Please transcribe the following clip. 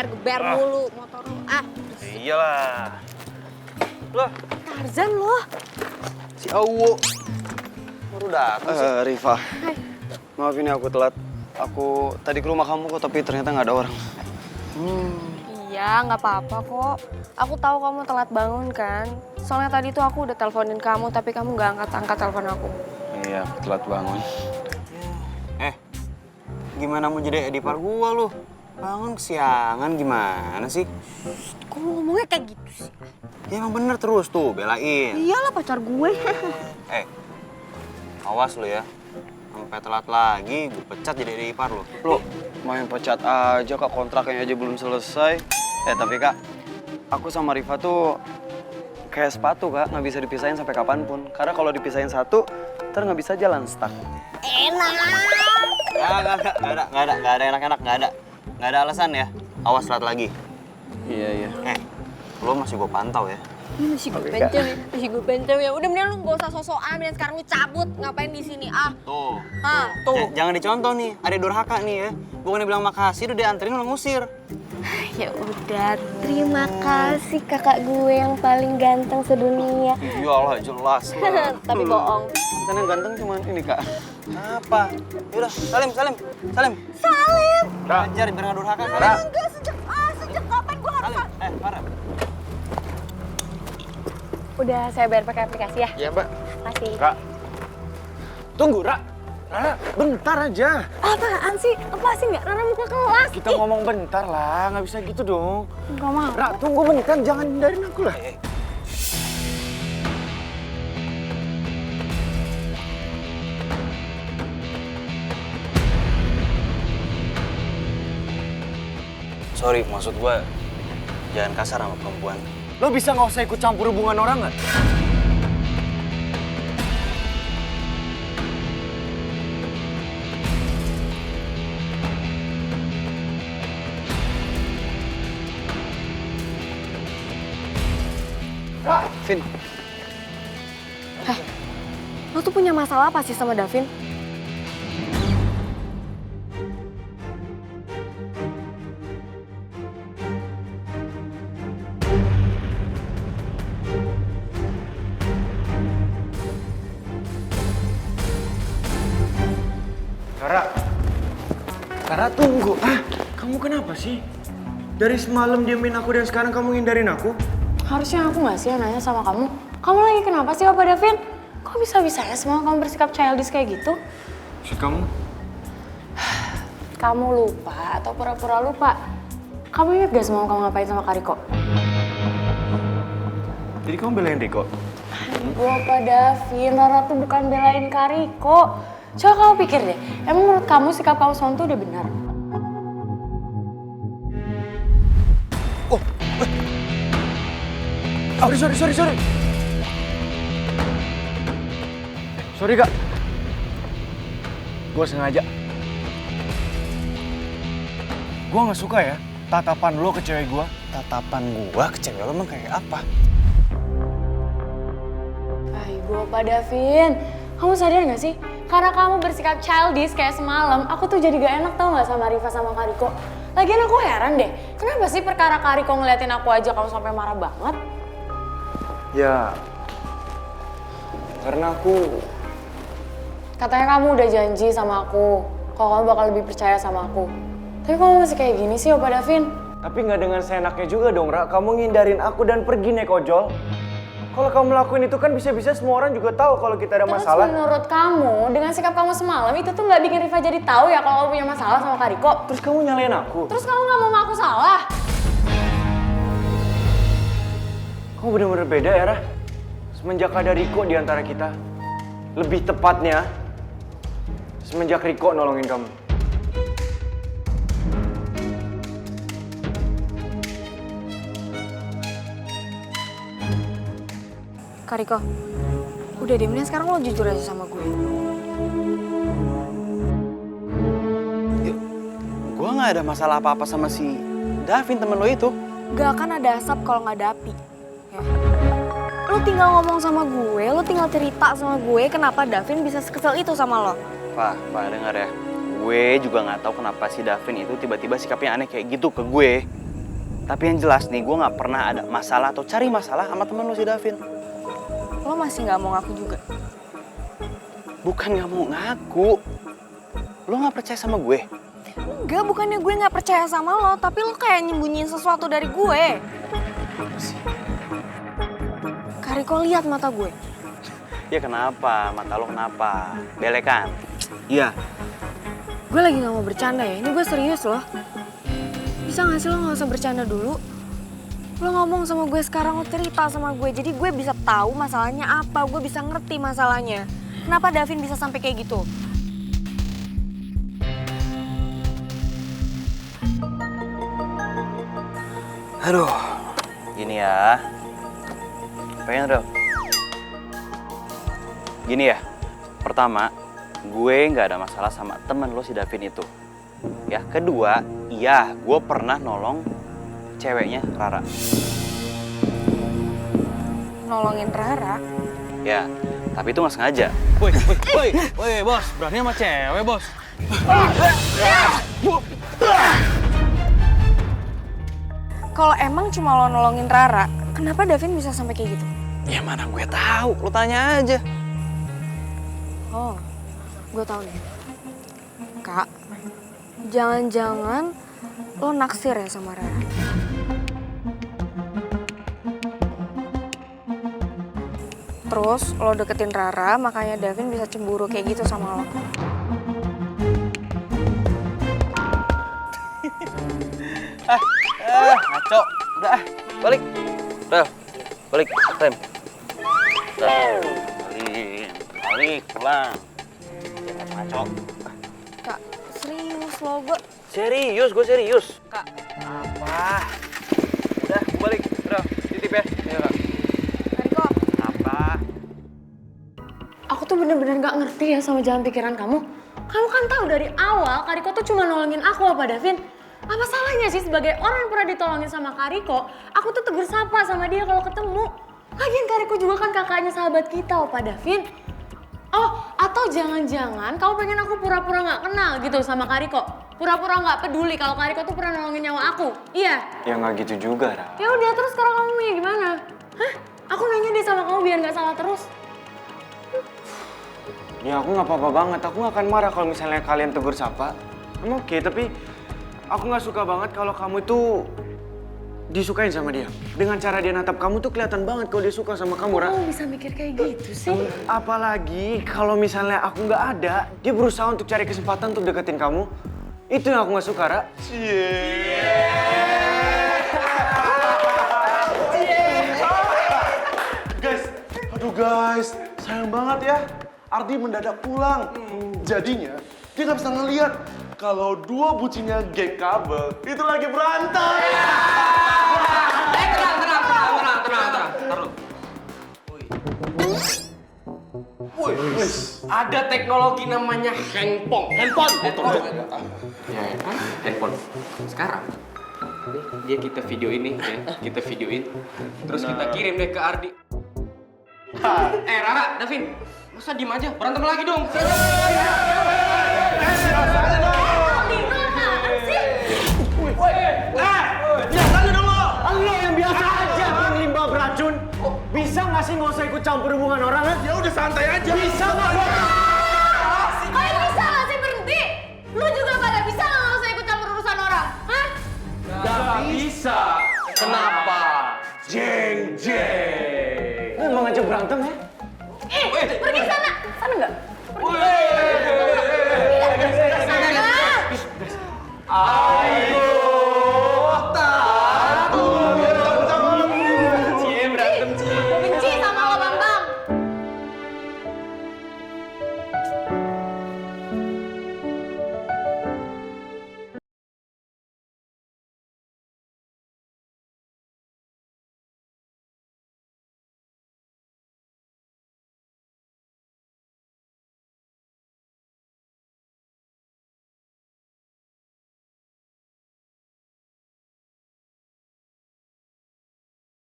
geber mulu motor lu. Ah. Iyalah. Loh, Tarzan loh. si Awo. Baru datang sih. Rifa. Hai. Maafin ya aku telat. Aku tadi ke rumah kamu kok, tapi ternyata nggak ada orang. Iya, nggak apa-apa kok. Aku tahu kamu telat bangun kan. Soalnya tadi tuh aku udah teleponin kamu, tapi kamu nggak angkat-angkat telepon aku. Iya, aku telat bangun. Gimana mau jadi edipar gua lu? Bangun kesiangan gimana sih? Kok lu ngomongnya kayak gitu sih? Ya emang bener terus tuh, belain. Iyalah pacar gue. Awas lu ya. Sampai telat lagi, gue pecat jadi edipar lu. Lo main pecat aja kak, kontraknya aja belum selesai. Tapi kak, aku sama Rifa tuh kayak sepatu kak, nggak bisa dipisahin sampai kapanpun. Karena kalau dipisahin satu, ntar nggak bisa jalan stuck. Enak. Nggak ada enak-enak, nggak ada alasan ya. Awas telat lagi. Iya. Lo masih gue pantau ya. Ini masih gue pencet ya. Udah mending lu gak usah sosokan, mending sekarang lu cabut. Ngapain di sini? Tuh. Tuh. Jangan dicontoh nih, ada durhaka nih ya. Bukannya bilang makasih, udah dianterin lo ngusir. Ya udah, terima kasih kakak gue yang paling ganteng sedunia. Iyalah, jelas lah. Tapi bohong. Kan yang ganteng cuma ini kak. Apa? Yaudah, salim. Salim. Ajar biar nggak durhaka, salim. Enggak, sejak kapan gue harus Salim. Farah. Udah saya bayar pakai aplikasi ya? Iya mbak. Makasih. Kak. Tunggu, Ra. Ra, bentar aja. Apaan sih? Apa sih nggak? Rara mau ke kelas. Kita ngomong bentar lah, nggak bisa gitu dong. Nggak mau. Ra, tunggu bentar, jangan hindarin aku lah. Sorry, maksud gua jangan kasar sama perempuan. Lo bisa nggak usah ikut campur hubungan orang nggak? Vin, Lo tuh punya masalah apa sih sama Davin? Kara tunggu. Kamu kenapa sih? Dari semalam diamin aku dan sekarang kamu ngindarin aku? Harusnya aku nggak sih yang nanya sama kamu. Kamu lagi kenapa sih, Opa Davin? Kok bisa-bisanya semua kamu bersikap childish kayak gitu? Maksud kamu? Kamu lupa atau pura-pura lupa? Kamu ingat gak semua kamu ngapain sama Kariko? Jadi kamu belain Riko? Opa Davin, Rara tuh bukan belain Kariko. Coba kamu pikir deh, emang menurut kamu sikap kamu semalam tuh udah benar? Sorry. Sorry kak. Gue sengaja. Gue nggak suka ya tatapan lo ke cewek gue. Tatapan gua ke cewek lo emang kayak apa? Aigo, Opa Davin. Kamu sadar gak sih? Karena kamu bersikap childish kayak semalam, aku tuh jadi gak enak tau gak sama Riva sama Kariko. Lagian aku heran deh, kenapa sih perkara Kariko ngeliatin aku aja kamu sampai marah banget? Ya, karena aku... Katanya kamu udah janji sama aku, kalau kamu bakal lebih percaya sama aku. Tapi kamu masih kayak gini sih, Opa Davin? Tapi nggak dengan seenaknya juga dong, Ra. Kamu ngindarin aku dan pergi naik ojol. Kalau kamu lakuin itu kan bisa-bisa semua orang juga tahu kalau kita ada masalah. Terus menurut kamu, dengan sikap kamu semalam itu tuh nggak bikin Riva jadi tahu ya kalau kamu punya masalah sama Kariko? Terus kamu nyalain aku. Terus kamu nggak mau ngaku salah? Kamu bener-bener beda ya, Ra. Semenjak ada Riko di antara kita. Lebih tepatnya, semenjak Riko nolongin kamu. Kariko, udah deh, mending sekarang lo jujur aja sama gue. Gue nggak ada masalah apa-apa sama si Davin temen lo itu. Gak akan ada asap kalau nggak ada api. Ya. Lo tinggal ngomong sama gue, lo tinggal cerita sama gue kenapa Davin bisa sekesel itu sama lo. Pak dengar ya. Gue juga nggak tahu kenapa si Davin itu tiba-tiba sikapnya aneh kayak gitu ke gue. Tapi yang jelas nih, gue nggak pernah ada masalah atau cari masalah sama temen lo si Davin. Lo masih nggak mau ngaku juga? Bukan nggak mau ngaku. Lo nggak percaya sama gue? Enggak, bukannya gue nggak percaya sama lo, tapi lo kayak nyembunyiin sesuatu dari gue. Kariko, lihat mata gue. Ya kenapa? Mata lo kenapa? Belekan? Iya. Gue lagi nggak mau bercanda ya, ini gue serius loh. Bisa nggak sih lo nggak usah bercanda dulu? Lo ngomong sama gue sekarang, lo cerita sama gue, jadi gue bisa tahu masalahnya apa, gue bisa ngerti masalahnya. Kenapa Davin bisa sampai kayak gitu? Aduh, gini ya. Pengen dong. Gini ya, pertama, gue nggak ada masalah sama temen lo si Davin itu. Ya, kedua, iya, gue pernah nolong ceweknya Rara. Nolongin Rara? Ya, tapi itu nggak sengaja. Woi, bos, berani sama cewek, bos. Kalau emang cuma lo nolongin Rara, kenapa Davin bisa sampai kayak gitu? Ya mana gue tahu, lo tanya aja. Oh, gue tahu nih. Kak, jangan-jangan lo naksir ya sama Rara? Terus lo deketin Rara, makanya Davin bisa cemburu kayak gitu sama lo. Ngaco. Udah, balik. Udah, balik, rem. Balik, pulang. Jangan ngaco. Kak, serius lo, gue... Serius, gue serius. Kak, Apa? Udah, gue balik. Udah, titip ya. Iya, Kak. Kariko. Apa? Aku tuh bener-bener gak ngerti ya sama jalan pikiran kamu. Kamu kan tahu dari awal Kariko tuh cuma nolongin aku apa Davin. Apa salahnya sih sebagai orang yang pernah ditolongin sama Kariko, aku tuh tegur sapa sama dia kalau ketemu. Lagian Kariko juga kan kakaknya sahabat kita, Opa Davin. Oh, atau jangan-jangan kamu pengen aku pura-pura gak kenal gitu sama Kariko? Pura-pura gak peduli kalau Kariko tuh pernah nolongin nyawa aku? Iya? Ya nggak gitu juga, Ra. Ya udah, terus sekarang kamu maunya gimana? Hah? Aku nanya deh sama kamu biar gak salah terus. Ya aku nggak apa-apa banget, aku nggak akan marah kalau misalnya kalian tegur sapa. Oke, tapi aku nggak suka banget kalau kamu itu disukain sama dia. Dengan cara dia natap kamu tuh kelihatan banget kalau dia suka sama kamu, Ra. Kamu bisa mikir kayak gitu sih? Apalagi kalau misalnya aku nggak ada, dia berusaha untuk cari kesempatan untuk deketin kamu. Itu yang aku nggak suka, Ra. Guys, sayang banget ya. Ardi mendadak pulang. Jadinya dia nggak bisa ngeliat kalau dua bucinya geng kabel itu lagi berantem. Tenang. Wih, ada teknologi namanya handphone. Ya kan, handphone. Sekarang dia kita video ini ya, kita videoin. Terus kita kirim deh ke Ardi. Rara, Davin, masa diem aja? Berantem lagi dong. Biasanya dong lo! Lo yang biasa aja yang limbah beracun. Bisa nggak sih nggak usah ikut campur hubungan orang, kan? Ya udah santai aja. Bisa nggak? Kalian bisa nggak sih berhenti? Lu juga pada bisa nggak usah ikut campur urusan orang? Hah? Gak bisa. Kenapa? Jeng. Lo emang ngajak berantem ya? Pergi sana. Sana nggak? Ah,